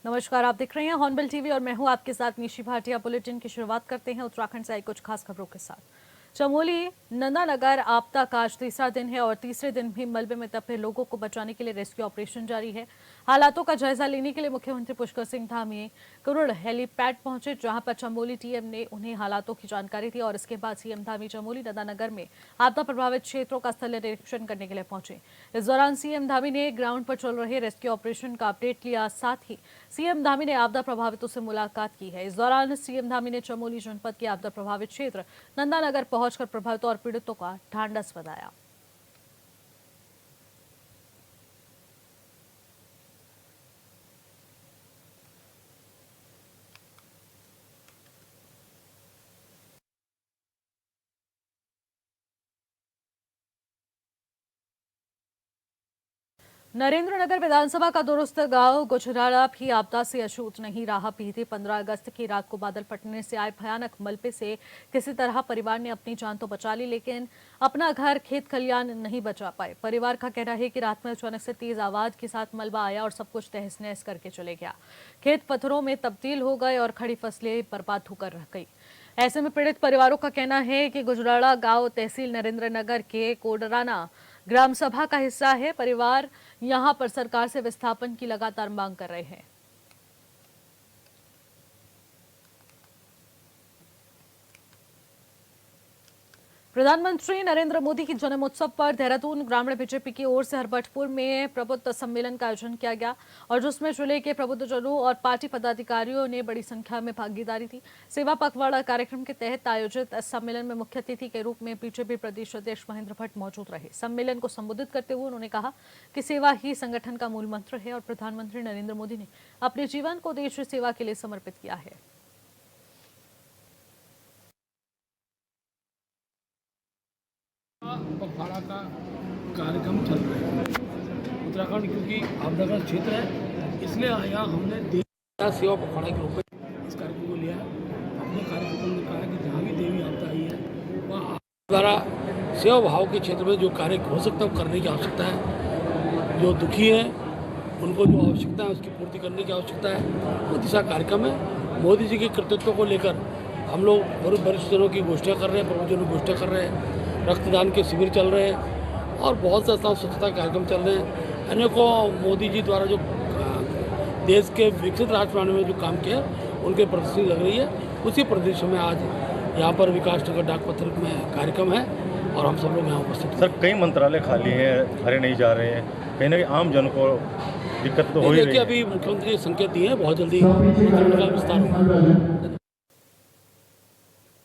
नमस्कार, आप देख रहे हैं हॉर्नबिल टीवी और मैं हूं आपके साथ निशी भाटिया। बुलेटिन की शुरुआत करते हैं उत्तराखंड से आई कुछ खास खबरों के साथ। चमोली नंदानगर आपदा का आज तीसरा दिन है और तीसरे दिन भी मलबे में दबे लोगों को बचाने के लिए रेस्क्यू ऑपरेशन जारी है। हालातों का जायजा लेने के लिए मुख्यमंत्री पुष्कर सिंह धामी कुरुड़ हेलीपैड पहुंचे, जहां पर चमोली टीएम ने उन्हें हालातों की जानकारी दी और इसके बाद सीएम धामी चमोली नंदानगर में आपदा प्रभावित क्षेत्रों का स्थलीय निरीक्षण करने के लिए पहुंचे। इस दौरान सीएम धामी ने ग्राउंड पर चल रहे रेस्क्यू ऑपरेशन का अपडेट लिया। साथ ही सीएम धामी ने आपदा प्रभावितों से मुलाकात की है। इस दौरान सीएम धामी ने चमोली जनपद के आपदा प्रभावित क्षेत्र नंदानगर पहुंचकर प्रभावितों और पीड़ितों का ढांढस बंधाया। नरेंद्रनगर विधानसभा का दुरुस्त गांव गुजराड़ा भी आपदा से अछूत नहीं रहा। बीते 15 अगस्त की रात को बादल फटने से आए भयानक मलबे से किसी तरह परिवार ने अपनी जान तो बचा ली, लेकिन अपना घर खेत खलियान नहीं बचा पाए। परिवार का कहना है कि रात में अचानक से तेज आवाज के साथ मलबा आया और सब कुछ तहस नहस करके चले गया। खेत पत्थरों में तब्दील हो गए और खड़ी फसलें बर्बाद होकर रह गई। ऐसे में पीड़ित परिवारों का कहना है कि गुजराड़ा गांव तहसील नरेंद्रनगर के कोडराना ग्राम सभा का हिस्सा है। परिवार यहां पर सरकार से विस्थापन की लगातार मांग कर रहे हैं। प्रधानमंत्री नरेंद्र मोदी की जन्मोत्सव पर देहरादून ग्रामीण बीजेपी की ओर से हरबटपुर में प्रबुद्ध सम्मेलन का आयोजन किया गया और जिसमें जिले के प्रबुद्धजनों और पार्टी पदाधिकारियों ने बड़ी संख्या में भागीदारी दी। सेवा पखवाड़ा कार्यक्रम के तहत आयोजित इस सम्मेलन में मुख्य अतिथि के रूप में बीजेपी प्रदेश अध्यक्ष महेंद्र भट्ट मौजूद रहे। सम्मेलन को संबोधित करते हुए उन्होंने कहा कि सेवा ही संगठन का मूल मंत्र है और प्रधानमंत्री नरेंद्र मोदी ने अपने जीवन को देश सेवा के लिए समर्पित किया है। पखवाड़ा का कार्यक्रम चल रहा है उत्तराखंड, क्योंकि आपदा का क्षेत्र है, इसलिए यहाँ हमने देवी सेवा पखवाड़ा के रूप में इस कार्यक्रम को लिया है। अपने कार्यक्रम में कहा कि जहाँ भी देवी आपदा आई है वहाँ द्वारा सेवा भाव के क्षेत्र में जो कार्य हो सकता है वो करने की आवश्यकता है। जो दुखी हैं उनको जो आवश्यकता है उसकी पूर्ति करने की आवश्यकता है। वो दिशा कार्यक्रम है। मोदी जी के कृतित्व को लेकर हम लोग बहुत वरिष्ठ जनों की गोष्ठियाँ कर रहे हैं, प्रबुद्धजनों की गोष्ठियाँ कर रहे हैं, रक्तदान के शिविर चल रहे हैं और बहुत से स्वच्छता कार्यक्रम चल रहे हैं। अनेकों मोदी जी द्वारा जो देश के विकसित राष्ट्र बनाने में जो काम किया उनके प्रदर्शनी लग रही है। उसी प्रदर्शन में आज यहाँ पर विकास नगर डाक पत्र में कार्यक्रम है और हम सब लोग यहाँ उपस्थित हैं। सर, कई मंत्रालय खाली हैं, भरे नहीं जा रहे हैं, कहीं ना कहीं आम जन को दिक्कत तो हो ही रही है। अभी मुख्यमंत्री ने संकेत दिए हैं, बहुत जल्दी मंत्रिमंडल का विस्तार होगा।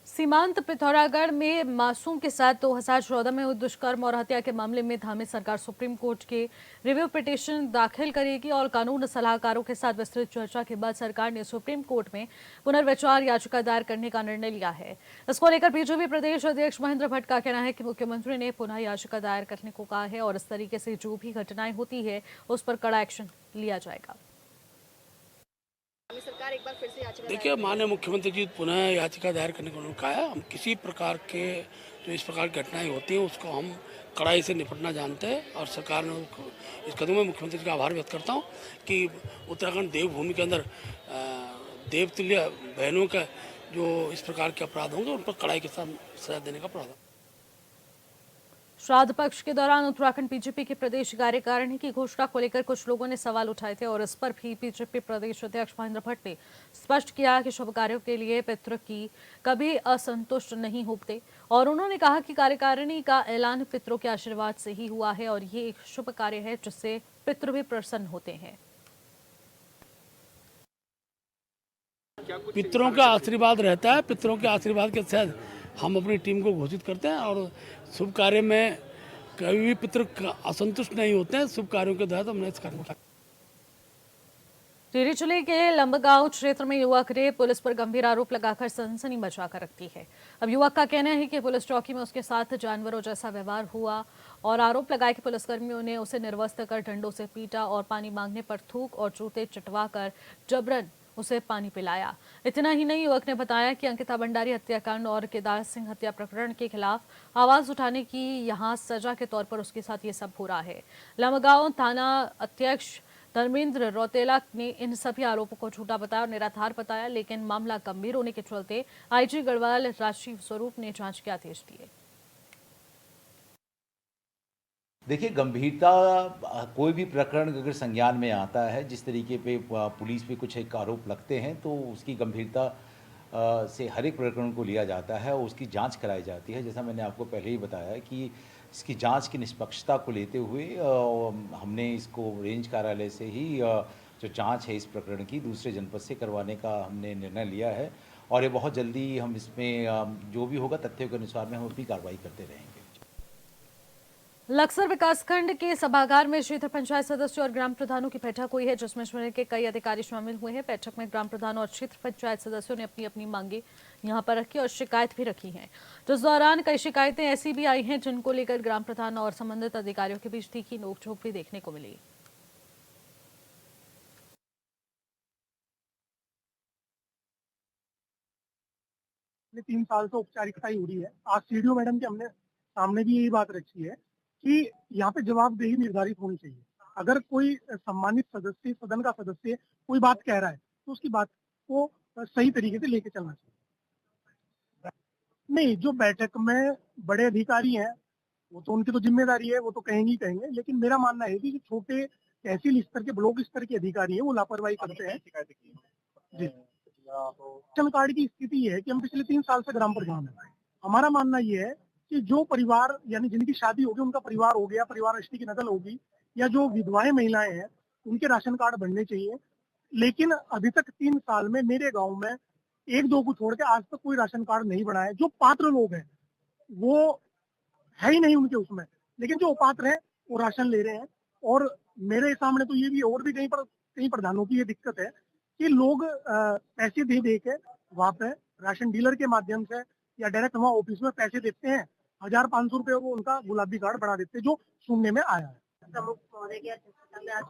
सीमांत पिथौरागढ़ में मासूम के साथ 2014 में हुए दुष्कर्म और हत्या के मामले में धामी सरकार सुप्रीम कोर्ट के रिव्यू पिटीशन दाखिल करेगी और कानून सलाहकारों के साथ विस्तृत चर्चा के बाद सरकार ने सुप्रीम कोर्ट में पुनर्विचार याचिका दायर करने का निर्णय लिया है। इसको लेकर बीजेपी प्रदेश अध्यक्ष महेंद्र भट्ट का कहना है कि मुख्यमंत्री ने पुनः याचिका दायर करने को कहा है और इस तरीके से जो भी घटनाएं होती है उस पर कड़ा एक्शन लिया जाएगा। सरकार एक बार फिर से याचिका देखिए, माननीय मुख्यमंत्री जी पुनः याचिका दायर करने को उन्होंने कहा है। हम किसी प्रकार के जो इस प्रकार की घटनाएं होती हैं उसको हम कड़ाई से निपटना जानते हैं और सरकार ने इस कदम में मुख्यमंत्री जी का आभार व्यक्त करता हूं कि उत्तराखंड देवभूमि के अंदर देवतुल्य बहनों का जो इस प्रकार के अपराध होंगे उन पर कड़ाई के साथ सजा देने का प्रावधान। श्राद्ध पक्ष के दौरान उत्तराखंड बीजेपी के प्रदेश कार्यकारिणी की घोषणा को लेकर कुछ लोगों ने सवाल उठाए थे और इस पर भी बीजेपी प्रदेश अध्यक्ष महेंद्र भट्ट ने स्पष्ट किया कि शुभ कार्यों के लिए पितृ की कभी असंतुष्ट नहीं होते और उन्होंने कहा कि कार्यकारिणी का ऐलान पितरों के आशीर्वाद से ही हुआ है और ये एक शुभ कार्य है जिससे पितृ भी प्रसन्न होते हैं। पितरों का आशीर्वाद रहता है, पितरों के आशीर्वाद के तहत हम अपनी टीम को घोषित करते हैं और शुभ कार्य में कभी भी पितृ असंतुष्ट नहीं होते हैं। शुभ कार्यों के तहत हमने इस कार्य को टिहरी जिले के लंबगांव क्षेत्र में युवक ने पुलिस पर गंभीर आरोप लगाकर सनसनी मचाकर रख दी है। अब युवक का कहना है कि पुलिस चौकी में उसके साथ जानवरों जैसा व्यवहार हुआ और आरोप लगाया कि पुलिसकर्मियों ने उसे निर्वस्त्र कर डंडों से पीटा और पानी मांगने पर थूक और जूते चटवाकर जबरन उसे पानी पिलाया। इतना ही नहीं, युवक ने बताया कि अंकिता भंडारी हत्याकांड और केदार सिंह हत्या प्रकरण के खिलाफ आवाज उठाने की यहां सजा के तौर पर उसके साथ ये सब हो रहा है। लंबगांव थाना अध्यक्ष धर्मेंद्र रौतेला ने इन सभी आरोपों को झूठा बताया और निराधार बताया, लेकिन मामला गंभीर होने के चलते आईजी गढ़वाल राजीव स्वरूप ने जांच के आदेश दिए। देखिए, गंभीरता कोई भी प्रकरण अगर संज्ञान में आता है, जिस तरीके पे पुलिस पे कुछ एक आरोप लगते हैं, तो उसकी गंभीरता से हर एक प्रकरण को लिया जाता है और उसकी जांच कराई जाती है। जैसा मैंने आपको पहले ही बताया कि इसकी जांच की निष्पक्षता को लेते हुए हमने इसको रेंज कार्यालय से ही जो जांच है इस प्रकरण की दूसरे जनपद से करवाने का हमने निर्णय लिया है और ये बहुत जल्दी हम इसमें जो भी होगा तथ्यों के अनुसार में हम अपनी कार्रवाई करते रहेंगे। लक्सर विकासखंड के सभागार में क्षेत्र पंचायत सदस्यों और ग्राम प्रधानों की बैठक हुई है, जिसमें शहर के कई अधिकारी शामिल हुए हैं। बैठक में ग्राम प्रधान और क्षेत्र पंचायत सदस्यों ने अपनी अपनी मांगे यहां पर रखी और शिकायत भी रखी हैं। तो इस दौरान कई शिकायतें ऐसी भी आई हैं जिनको लेकर ग्राम प्रधान और संबंधित अधिकारियों के बीच तीखी नोकझोंक भी देखने को मिली। 3 साल से औपचारिकता ही हो रही है। आज सीडीओ मैडम के हमने सामने भी यही बात रखी है कि यहाँ पे जवाबदेही निर्धारित होनी चाहिए। अगर कोई सम्मानित सदस्य, सदन का सदस्य कोई बात कह रहा है तो उसकी बात को सही तरीके से लेके चलना चाहिए। नहीं, जो बैठक में बड़े अधिकारी हैं वो तो उनकी तो जिम्मेदारी है, वो तो कहेंगे ही कहेंगे, लेकिन मेरा मानना है कि जो छोटे तहसील स्तर के, ब्लॉक स्तर के अधिकारी हैं वो लापरवाही करते हैं। जी, राशन कार्ड की स्थिति ये है कि हम पिछले 3 साल से ग्राम प्रधान हैं। हमारा मानना ये है कि जो परिवार यानी जिनकी शादी होगी, उनका परिवार हो गया, परिवार रजिस्ट्री की नकल होगी, या जो विधवाएं महिलाएं हैं उनके राशन कार्ड बनने चाहिए। लेकिन अभी तक 3 साल में मेरे गांव में 1-2 को छोड़ के आज तक कोई राशन कार्ड नहीं बना है। जो पात्र लोग हैं वो है ही नहीं उनके उसमें, लेकिन जो अपात्र हैं वो राशन ले रहे हैं। और मेरे सामने तो ये भी, और भी कई प्रधानों की ये दिक्कत है कि लोग पैसे दे दे के वहाँ पे राशन डीलर के माध्यम से या डायरेक्ट वहाँ ऑफिस में पैसे देते हैं, 1000-500 रुपए वो उनका गुलाबी कार्ड बना देते हैं, जो सुनने में आया है। प्रमुख महोदय की अध्यक्षता में आज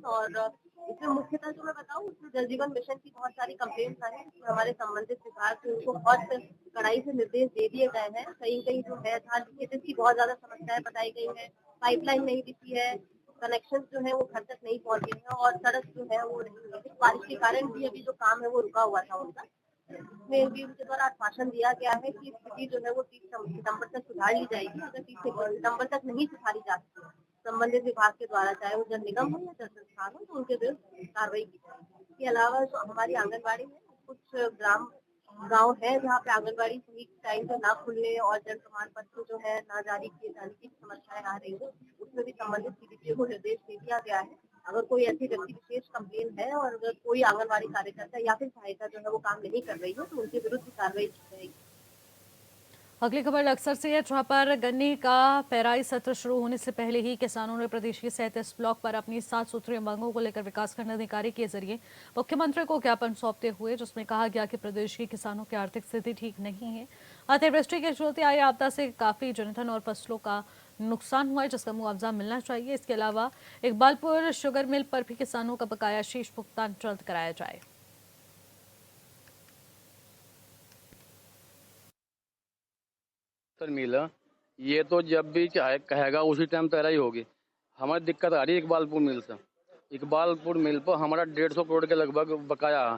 और इसमें मुख्यतः जो मैं बताऊं, उसमें जल जीवन मिशन की बहुत सारी कंप्लेंट्स आई हैं। इसमें हमारे संबंधित विभाग से उनको बहुत कड़ाई से निर्देश दे दिए गए हैं। कहीं कहीं जो है लीकेजेस की बहुत ज्यादा समस्याएं बताई गई है, पाइपलाइन नहीं दिखी है, कनेक्शन जो है वो घर तक नहीं पहुंचे हैं और सड़क जो है वो नहीं है। बारिश के कारण भी अभी जो काम है वो रुका हुआ था उनका। इसमें भी उनके द्वारा आश्वासन दिया गया है कि स्थिति जो है वो 30 सितम्बर तक सुधार ली जाएगी। अगर 30 सितम्बर तक नहीं सुधारी जाती है संबंधित विभाग के द्वारा, चाहे वो जल निगम हो या जल संस्थान हो, तो उनके विरुद्ध कार्रवाई की जाएगी। इसके अलावा जो हमारी आंगनबाड़ी में कुछ गांव है जहाँ पे आंगनबाड़ी सही टाइम से ना खुलने और जन प्रमाण पत्र जो है ना जारी किए जाने की समस्याएं आ रही है, उसमें भी संबंधित सीडीपीओ को निर्देश दे दिया गया है। अगर कोई ऐसी व्यक्ति विशेष कंप्लेन है और अगर कोई आंगनबाड़ी कार्यकर्ता या फिर सहायता जो है वो काम नहीं कर रही है तो उनके विरुद्ध कार्रवाई की जाएगी। अगली खबर लक्सर से है, जहां पर गन्ने का पेराई सत्र शुरू होने से पहले ही किसानों ने प्रदेश के 37 ब्लॉक पर अपनी 7 सूत्रीय मांगों को लेकर विकासखंड अधिकारी के जरिए मुख्यमंत्री को ज्ञापन सौंपते हुए, जिसमें कहा गया कि प्रदेश के किसानों की आर्थिक स्थिति ठीक नहीं है। अतिवृष्टि के चलते आई आपदा से काफी जनधन और फसलों का नुकसान हुआ है, जिसका मुआवजा मिलना चाहिए। इसके अलावा इकबालपुर शुगर मिल पर भी किसानों का बकाया शेष भुगतान जल्द कराया जाए। मिला ये तो जब भी चाहे कहेगा उसी टाइम तैयारी होगी। हमारी दिक्कत आ रही है इकबालपुर मिल से। इकबालपुर मिल पर हमारा 150 करोड़ के लगभग बकाया है,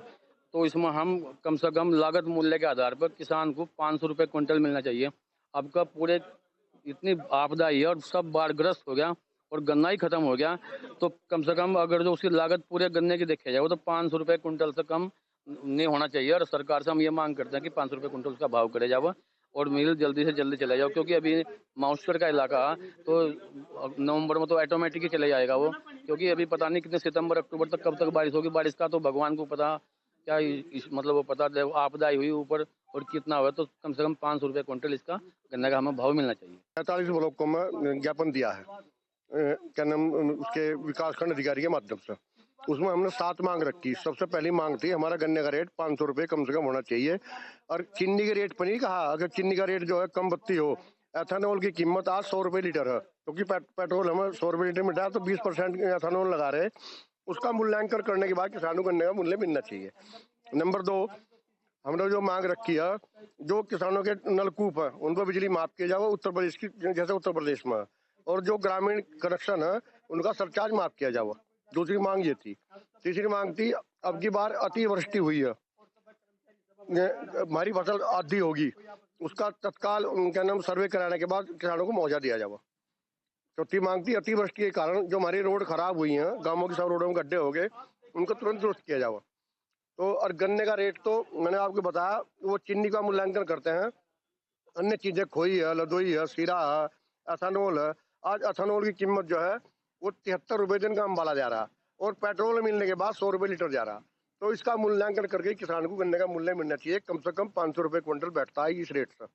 तो इसमें हम कम से कम लागत मूल्य के आधार पर किसान को 500 रुपये क्विंटल मिलना चाहिए। अब का पूरे इतनी आपदा आई है और सब बाढ़ग्रस्त हो गया और गन्ना ही खत्म हो गया, तो कम से कम अगर जो उसकी लागत पूरे गन्ने की देखी जाए वो तो 500 रुपये क्विंटल से कम नहीं होना चाहिए। और सरकार से हम ये मांग करते हैं कि 500 रुपये क्विंटल का भाव करे जाओ और मिल जल्दी से जल्दी चला जाओ, क्योंकि अभी मॉइस्चर का इलाका तो नवंबर में तो ऑटोमेटिक ही चले जाएगा वो, क्योंकि अभी पता नहीं कितने सितंबर अक्टूबर तक कब तक बारिश होगी। बारिश का तो भगवान को पता, क्या मतलब वो पता आपदा हुई ऊपर और कितना हुआ, तो कम से कम 500 रुपये क्विंटल इसका गन्ने का हमें भाव मिलना चाहिए। 45 ब्लॉक को मैं ज्ञापन दिया है, क्या नाम, उसके विकासखंड अधिकारी के माध्यम से। उसमें हमने 7 मांग रखी। सबसे पहली मांग थी हमारा गन्ने का रेट 500 रुपये कम से कम होना चाहिए। और चीनी के रेट पर नहीं कहा, अगर चीनी का रेट जो है कम बत्ती हो। एथेनॉल की कीमत आज 100 रुपये लीटर है, क्योंकि पेट्रोल हमें 100 रुपये लीटर मिलता है, तो 20% एथेनॉल लगा रहे। उसका मूल्यांकन करने के बाद किसानों को गन्ने का मूल्य मिलना चाहिए। नंबर 2, हमने जो मांग रखी है, जो किसानों के नलकूप है उन पर बिजली माफ किया जाए उत्तर प्रदेश की, जैसे उत्तर प्रदेश में, और जो ग्रामीण कनेक्शन है उनका सरचार्ज माफ किया जाए। दूसरी मांग ये थी। तीसरी मांग थी, अब की बार अतिवृष्टि हुई है, हमारी फसल आधी होगी, उसका तत्काल क्या नाम सर्वे कराने के बाद किसानों को मुआवजा दिया जाए। चौथी मांग थी, अतिवृष्टि के कारण जो हमारी रोड खराब हुई हैं, गांवों की सब रोडों में गड्ढे हो गए, उनको तुरंत दुरुस्त किया जाए। तो और गन्ने का रेट तो मैंने आपको बताया, वो चीनी का मूल्यांकन करते हैं, अन्य चीजें खोई है, लदोई है, सीरा है, एथेनॉल है। आज एथेनॉल की कीमत जो है वो 73 रुपए दिन का अंबाला जा रहा है, और पेट्रोल मिलने के बाद 100 रुपए लीटर जा रहा। तो इसका मूल्यांकन करके किसान को गन्ने का मूल्य मिलना चाहिए, कम से कम 500 रुपए क्विंटल बैठता है इस रेट से।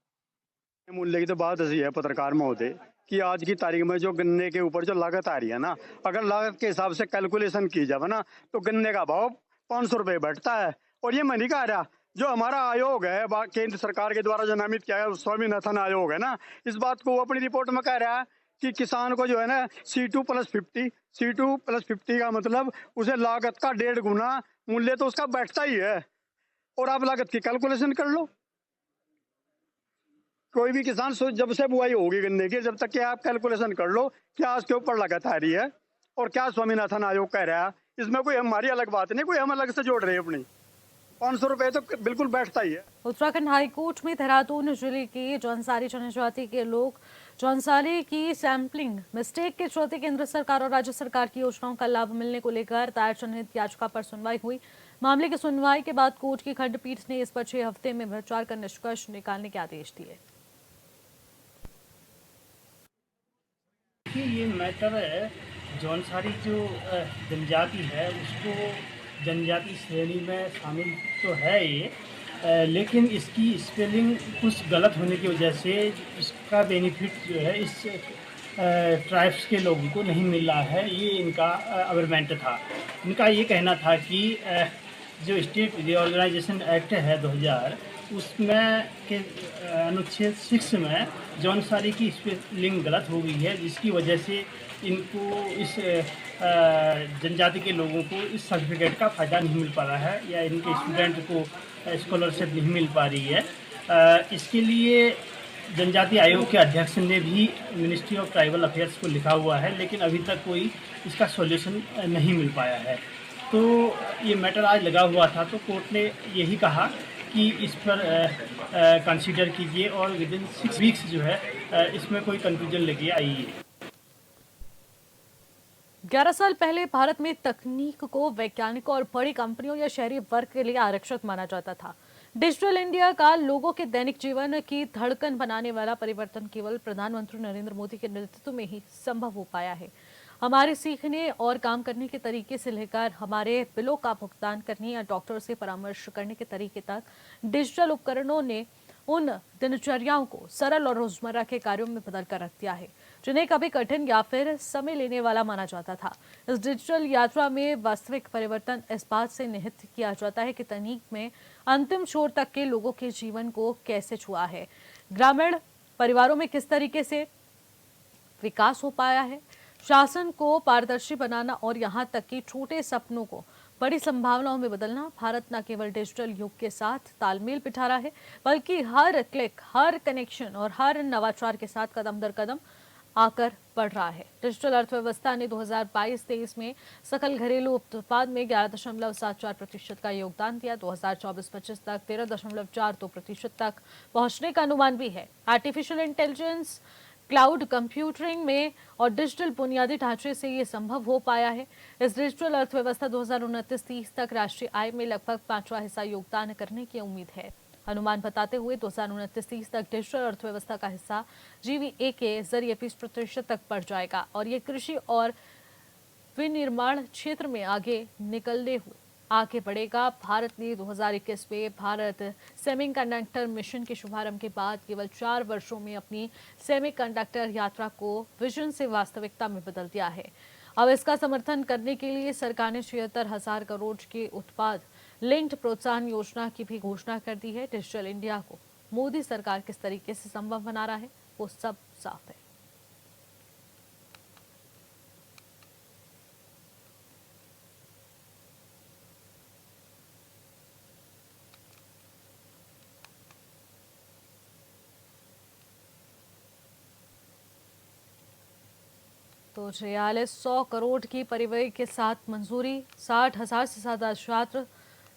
मूल्य की तो बात ऐसी है पत्रकार महोदय कि आज की तारीख में जो गन्ने के ऊपर जो लागत आ रही है ना, अगर लागत के हिसाब से कैलकुलेशन की जाए ना, तो गन्ने का भाव 500 रुपए बैठता है। और ये मैं नहीं कह रहा, जो हमारा आयोग है केंद्र सरकार के द्वारा जो नामित किया गया स्वामीनाथन आयोग है ना, इस बात को वो अपनी रिपोर्ट में कह रहा है कि किसान को जो है ना C2+50 का मतलब उसे लागत का 1.5 गुना मूल्य तो उसका बैठता ही है। और आप लागत की कैलकुलेशन कर लो, कोई भी किसान जब से बुआई होगी गन्ने की, जब तक कि आप कैलकुलेशन कर लो क्या उसके ऊपर लागत आ रही है और क्या स्वामीनाथन आयोग कह रहा है। इसमें कोई हमारी अलग बात नहीं, कोई हम अलग से जोड़ रहे हैं अपनी। 500 रुपए तो बिल्कुल बैठता ही है। उत्तराखंड हाईकोर्ट में देहरादून जिले के जौनसारी जनजाति के लोग जौनसारी की सैंपलिंग मिस्टेक के चलते केंद्र सरकार और राज्य सरकार की योजनाओं का लाभ मिलने को लेकर दायर जनहित याचिका पर सुनवाई हुई। मामले की सुनवाई के बाद कोर्ट की खंडपीठ ने इस पर 6 हफ्ते में विचार कर निष्कर्ष निकालने के आदेश दिए। ये मैटर है, जौनसारी जो जनजाति है उसको जनजाति श्रेणी में शामिल तो है ये, लेकिन इसकी स्पेलिंग कुछ गलत होने की वजह से इसका बेनिफिट जो है इस ट्राइब्स के लोगों को नहीं मिल रहा है। ये इनका आर्गुमेंट था। इनका ये कहना था कि जो स्टेट रिऑर्गेनाइजेशन एक्ट है 2000, उसमें के अनुच्छेद 6 में जौनसारी की स्पेलिंग गलत हो गई है, जिसकी वजह से इनको इस जनजाति के लोगों को इस सर्टिफिकेट का फ़ायदा नहीं मिल पा रहा है, या इनके स्टूडेंट को स्कॉलरशिप नहीं मिल पा रही है। इसके लिए जनजाति आयोग के अध्यक्ष ने भी मिनिस्ट्री ऑफ ट्राइबल अफेयर्स को लिखा हुआ है, लेकिन अभी तक कोई इसका सॉल्यूशन नहीं मिल पाया है। तो ये मैटर आज लगा हुआ था, तो कोर्ट ने यही कहा कि इस पर कंसीडर कीजिए और विदिन 6 वीक्स जो है इसमें कोई कंक्लूजन लेके आइए। 11 साल पहले भारत में तकनीक को वैज्ञानिकों और बड़ी कंपनियों या शहरी वर्ग के लिए आरक्षित माना जाता था। डिजिटल इंडिया का लोगों के दैनिक जीवन की धड़कन बनाने वाला परिवर्तन केवल प्रधानमंत्री नरेंद्र मोदी के नेतृत्व में ही संभव हो पाया है। हमारे सीखने और काम करने के तरीके से लेकर हमारे बिलों का भुगतान करने या डॉक्टर से परामर्श करने के तरीके तक डिजिटल उपकरणों ने उन दिनचर्याओं को सरल और रोजमर्रा के कार्यों में बदल कर रख दिया है, जिन्हें कभी कठिन या फिर समय लेने वाला माना जाता था। इस डिजिटल यात्रा में वास्तविक परिवर्तन इस बात से निहित किया जाता है कि तकनीक में अंतिम छोर तक के लोगों के जीवन को कैसे छुआ है, ग्रामीण परिवारों में किस तरीके से विकास हो पाया है, शासन को पारदर्शी बनाना और यहाँ तक कि छोटे सपनों को बड़ी संभावनाओं में बदलना। भारत न केवल डिजिटल युग के साथ तालमेल बिठा रहा है, बल्कि हर क्लिक, हर कनेक्शन और हर नवाचार के साथ कदम दर कदम आकर बढ़ रहा है। डिजिटल अर्थव्यवस्था ने 2022-23 में सकल घरेलू उत्पाद में 11.74% का योगदान दिया। 2024-25 तक 13.42% तक पहुंचने का अनुमान भी है। आर्टिफिशियल इंटेलिजेंस, क्लाउड कंप्यूटिंग में और डिजिटल बुनियादी ढांचे से ये संभव हो पाया है। इस डिजिटल अर्थव्यवस्था 2029-30 तक राष्ट्रीय आय में लगभग 5वां हिस्सा योगदान करने की उम्मीद है। अनुमान बताते हुए 2029-30 तक डिजिटल अर्थव्यवस्था का हिस्सा GVA के जरिए 20% तक बढ़ जाएगा और ये कृषि और विनिर्माण क्षेत्र में आगे निकलने हुए आगे बढ़ेगा। भारत ने 2021 में भारत सेमीकंडक्टर मिशन के शुभारंभ के बाद केवल 4 वर्षों में अपनी सेमीकंडक्टर यात्रा को विजन से वास्तविकता में बदल दिया है। अब इसका समर्थन करने के लिए सरकार ने 76,000 करोड़ के उत्पाद लिंक्ड प्रोत्साहन योजना की भी घोषणा कर दी है। डिजिटल इंडिया को मोदी सरकार किस तरीके से संभव बना रहा है वो सब साफ है। तो 4600 करोड़ की परिव्यय के साथ मंजूरी, 60,000 से ज्यादा छात्र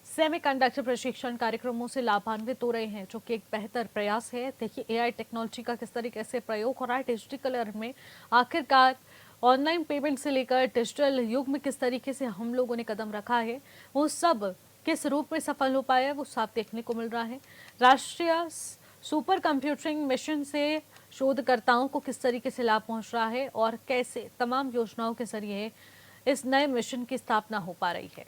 सेमीकंडक्टर प्रशिक्षण कार्यक्रमों से लाभान्वित हो रहे हैं, जो कि एक बेहतर प्रयास है। देखिए एआई टेक्नोलॉजी का किस तरीके से प्रयोग हो रहा है डिजिटल अर्थ में। आखिरकार ऑनलाइन पेमेंट से लेकर डिजिटल युग में किस तरीके से हम लोगों ने कदम रखा है, वो सब किस रूप में सफल हो पाया है, वो साफ देखने को मिल रहा है। राष्ट्रीय सुपर कंप्यूटिंग मिशन से शोधकर्ताओं को किस तरीके से लाभ पहुंच रहा है और कैसे तमाम योजनाओं के जरिए इस नए मिशन की स्थापना हो पा रही है।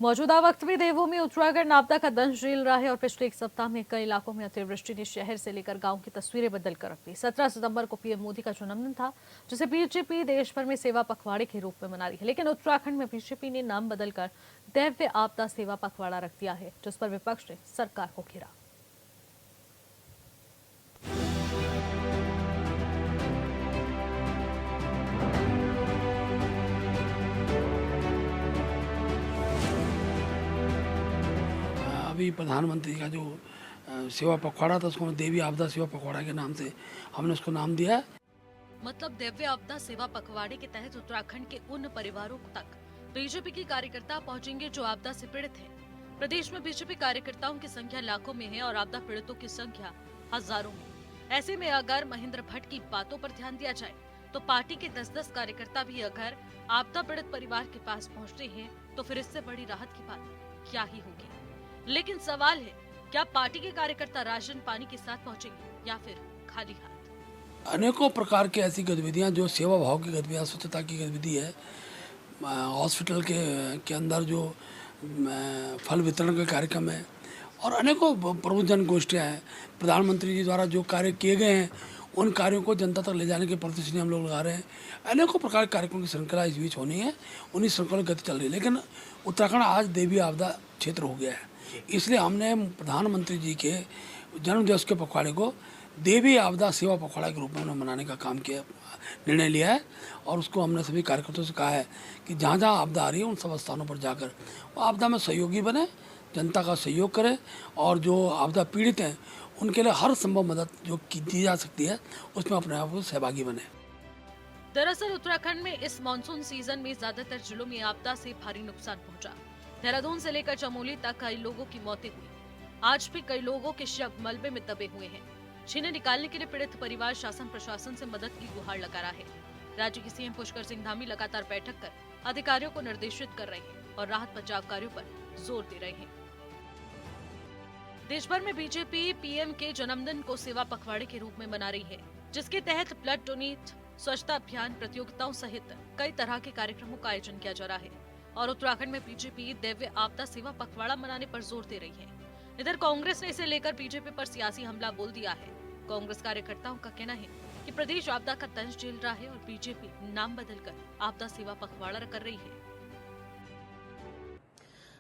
मौजूदा वक्त में देवभूमि उत्तराखंड आपदा का दंश झेल रहा है और पिछले एक सप्ताह में कई इलाकों में अतिवृष्टि ने शहर से लेकर गांव की तस्वीरें बदल कर रख दी। 17 सितंबर को पीएम मोदी का जन्मदिन था, जिसे बीजेपी देश भर में सेवा पखवाड़े के रूप में मना रही है, लेकिन उत्तराखंड में बीजेपी ने नाम बदलकर दैव्य आपदा सेवा पखवाड़ा रख दिया है, जिस पर विपक्ष ने सरकार को घेरा। अभी प्रधानमंत्री का जो सेवा पखवाड़ा था, उसको देवी आपदा सेवा पखवाड़ा के नाम से हमने उसको नाम दिया है। मतलब दिव्य आपदा सेवा पखवाड़े के तहत उत्तराखंड के उन परिवारों तक बीजेपी की कार्यकर्ता पहुंचेंगे जो आपदा से पीड़ित हैं। प्रदेश में बीजेपी कार्यकर्ताओं की संख्या लाखों में है और आपदा पीड़ितों की संख्या हजारों में। ऐसे में अगर महेंद्र भट्ट की बातों पर ध्यान दिया जाए तो पार्टी के 10-10 कार्यकर्ता भी अगर आपदा पीड़ित परिवार के पास पहुंचते हैं तो फिर इससे बड़ी राहत की बात क्या ही होगी। लेकिन सवाल है, क्या पार्टी के कार्यकर्ता राशन पानी के साथ पहुंचेंगे या फिर खाली हाथ? अनेकों प्रकार की ऐसी गतिविधियां जो सेवा भाव की गतिविधियां, स्वच्छता की गतिविधि है, हॉस्पिटल के अंदर जो फल वितरण का कार्यक्रम है और अनेकों प्रबुद्धजन गोष्ठियाँ हैं। प्रधानमंत्री जी द्वारा जो कार्य किए गए हैं उन कार्यों को जनता तक ले जाने के प्रदर्शनी हम लोग लगा रहे हैं। अनेकों प्रकार के कार्यक्रमों की श्रृंखला इस बीच होनी है, उन्हीं श्रृंखला की गति चल रही है। लेकिन उत्तराखंड आज देवी आपदा क्षेत्र हो गया है, इसलिए हमने प्रधानमंत्री जी के जन्मदिवस के पखवाड़े को देवी आपदा सेवा पखवाड़ा के रूप में मनाने का काम किया, निर्णय लिया है। और उसको हमने सभी कार्यकर्ताओं से कहा है कि जहाँ जहाँ आपदा आ रही है उन सब स्थानों पर जाकर वो आपदा में सहयोगी बने, जनता का सहयोग करें और जो आपदा पीड़ित हैं उनके लिए हर संभव मदद जो दी जा सकती है उसमें अपने आप को सहभागी बने। दरअसल उत्तराखंड में इस मानसून सीजन में ज्यादातर जिलों में आपदा से भारी नुकसान पहुंचा। देहरादून से लेकर चमोली तक कई लोगों की मौतें हुई। आज भी कई लोगों के शव मलबे में दबे हुए हैं, जिन्हें निकालने के लिए पीड़ित परिवार शासन प्रशासन से मदद की गुहार लगा रहा है। राज्य के सीएम पुष्कर सिंह धामी लगातार बैठक कर अधिकारियों को निर्देशित कर रहे हैं और राहत बचाव कार्यों पर जोर दे रहे हैं। देश भर में बीजेपी पीएम के जन्मदिन को सेवा पखवाड़े के रूप में मना रही है, जिसके तहत ब्लड डोनेट, स्वच्छता अभियान, प्रतियोगिताओं सहित कई तरह के कार्यक्रमों का आयोजन किया जा रहा है। और उत्तराखंड में बीजेपी दिव्य आपदा सेवा पखवाड़ा मनाने पर जोर दे रही है। इधर कांग्रेस ने इसे लेकर बीजेपी पर सियासी हमला बोल दिया है। कांग्रेस कार्यकर्ताओं का कहना है कि प्रदेश आपदा का दंश झेल रहा है और बीजेपी नाम बदलकर आपदा सेवा पखवाड़ा कर रही है।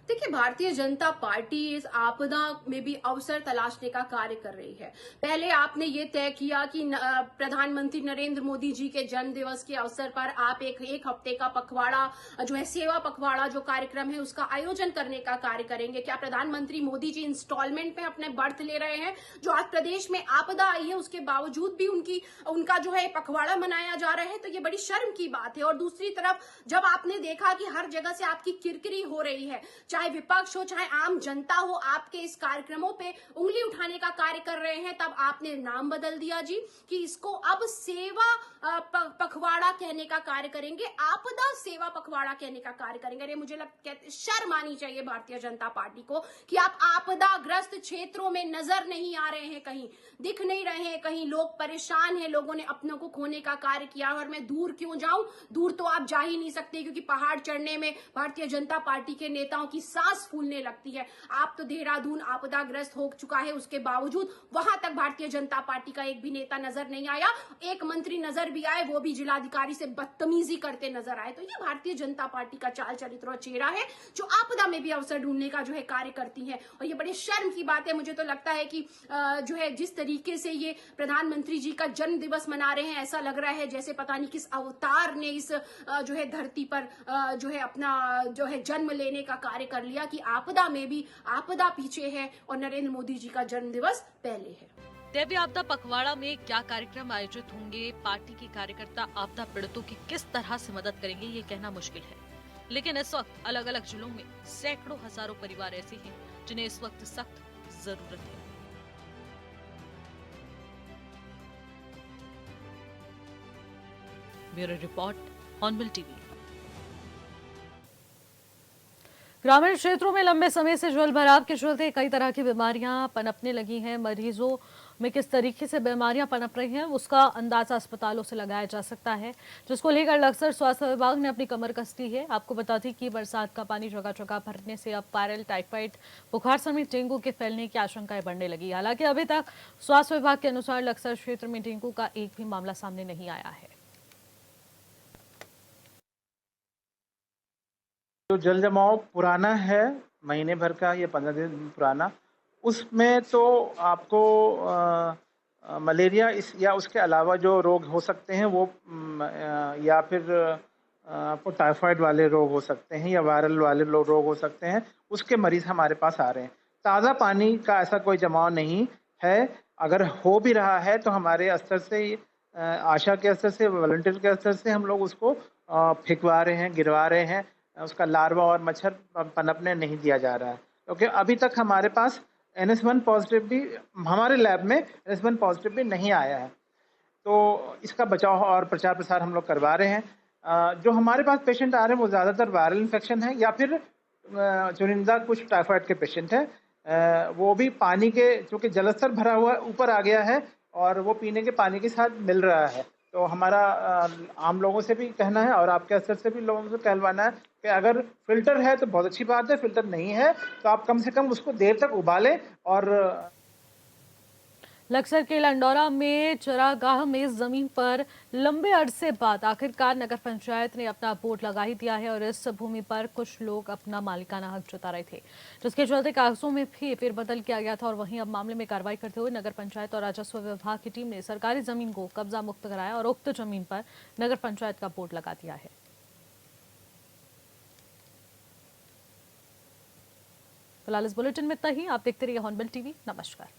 देखिए, भारतीय जनता पार्टी इस आपदा में भी अवसर तलाशने का कार्य कर रही है। पहले आपने ये तय किया कि प्रधानमंत्री नरेंद्र मोदी जी के जन्म दिवस के अवसर पर आप एक हफ्ते का पखवाड़ा जो है सेवा पखवाड़ा जो कार्यक्रम है उसका आयोजन करने का कार्य करेंगे। क्या प्रधानमंत्री मोदी जी इंस्टॉलमेंट में अपने बर्थ ले रहे हैं? जो आज प्रदेश में आपदा आई है उसके बावजूद भी उनका जो है पखवाड़ा मनाया जा रहा है, तो ये बड़ी शर्म की बात है। और दूसरी तरफ जब आपने देखा कि हर जगह से आपकी किरकिरी हो रही है, चाहे विपक्ष हो चाहे आम जनता हो, आपके इस कार्यक्रमों पे उंगली उठाने का कार्य कर रहे हैं, तब आपने नाम बदल दिया जी कि इसको अब सेवा पखवाड़ा कहने का कार्य करेंगे, आपदा सेवा पखवाड़ा कहने का कार्य करेंगे। अरे मुझे शर्म आनी चाहिए भारतीय जनता पार्टी को कि आप आपदाग्रस्त क्षेत्रों में नजर नहीं आ रहे हैं, कहीं दिख नहीं रहे हैं, कहीं लोग परेशान हैं, लोगों ने अपनों को खोने का कार्य किया। और मैं दूर क्यों जाऊं, दूर तो आप जा ही नहीं सकते क्योंकि पहाड़ चढ़ने में भारतीय जनता पार्टी के नेताओं की सांस फूलने लगती है। आप तो देहरादून आपदाग्रस्त हो चुका है, उसके बावजूद वहां तक भारतीय जनता पार्टी का एक भी नेता नजर नहीं आया। एक मंत्री नजर भी आए, वो भी जिलाधिकारी से बदतमीजी करते नजर आए। तो ये भारतीय जनता पार्टी का चाल चरित्र और चेहरा है जो आपदा में भी अवसर ढूंढने का जो है कार्य करती है। और ये बड़े शर्म की बात है। मुझे तो लगता है कि जो है जिस तरीके से ये प्रधानमंत्री जी का जन्म दिवस मना रहे हैं, ऐसा लग रहा है जैसे पता नहीं किस अवतार ने इस जो है धरती पर जो है अपना जो है जन्म लेने का कार्य कर लिया कि आपदा में भी आपदा पीछे है और नरेंद्र मोदी जी का जन्म दिवस पहले है। दैवीय आपदा पखवाड़ा में क्या कार्यक्रम आयोजित होंगे, पार्टी के कार्यकर्ता आपदा पीड़ितों की किस तरह से मदद करेंगे, ये कहना मुश्किल है। लेकिन इस वक्त अलग अलग जिलों में सैकड़ों हजारों परिवार ऐसे हैं जिन्हें इस वक्त सख्त जरूरत है। Bureau report, hornbill TV. ग्रामीण क्षेत्रों में लंबे समय से जल भराव के चलते कई तरह की बीमारियां पनपने लगी हैं। मरीजों में किस तरीके से बीमारियां पनप रही हैं उसका अंदाजा अस्पतालों से लगाया जा सकता है, जिसको लेकर लक्सर स्वास्थ्य विभाग ने अपनी कमर कस दी है। आपको बता दें कि बरसात का पानी जगह जगह भरने से अब वायरल टाइफाइड बुखार समेत डेंगू के फैलने की आशंकाएं बढ़ने लगी। हालांकि अभी तक स्वास्थ्य विभाग के अनुसार लक्सर क्षेत्र में डेंगू का एक भी मामला सामने नहीं आया है। जो जल जमाव पुराना है, महीने भर का या 15 दिन पुराना, उसमें तो आपको मलेरिया या उसके अलावा जो रोग हो सकते हैं वो या फिर आपको टाइफाइड वाले रोग हो सकते हैं या वायरल वाले रोग हो सकते हैं, उसके मरीज हमारे पास आ रहे हैं। ताज़ा पानी का ऐसा कोई जमाव नहीं है। अगर हो भी रहा है तो हमारे स्तर से, आशा के स्तर से, वॉलंटियर के स्तर से हम लोग उसको फेंकवा रहे हैं, गिरवा रहे हैं। उसका लार्वा और मच्छर पनपने नहीं दिया जा रहा है, क्योंकि अभी तक हमारे पास NS1 पॉजिटिव भी, हमारे लैब में NS1 पॉजिटिव भी नहीं आया है। तो इसका बचाव और प्रचार प्रसार हम लोग करवा रहे हैं। जो हमारे पास पेशेंट आ रहे हैं वो ज़्यादातर वायरल इन्फेक्शन है या फिर चुनिंदा कुछ टाइफाइड के पेशेंट हैं। वो भी पानी के, चूँकि जलस्तर भरा हुआ ऊपर आ गया है और वो पीने के पानी के साथ मिल रहा है। तो हमारा आम लोगों से भी कहना है और आपके स्तर से भी लोगों से कहलवाना है कि अगर फिल्टर है तो बहुत अच्छी बात है, फिल्टर नहीं है तो आप कम से कम उसको देर तक उबालें। और लक्सर के लंडौरा में चरागाह में जमीन पर लंबे अरसे बाद आखिरकार नगर पंचायत ने अपना बोर्ड लगा ही दिया है और इस भूमि पर कुछ लोग अपना मालिकाना हक जता रहे थे, जिसके चलते कागजों में भी फेरबदल किया गया था। और वहीं अब मामले में कार्रवाई करते हुए नगर पंचायत और राजस्व विभाग की टीम ने सरकारी जमीन को कब्जा मुक्त कराया और उक्त जमीन पर नगर पंचायत का बोर्ड लगा दिया है। फिलहाल इस बुलेटिन में इतना ही। आप देखते रहिए हॉर्नबिल टीवी। नमस्कार।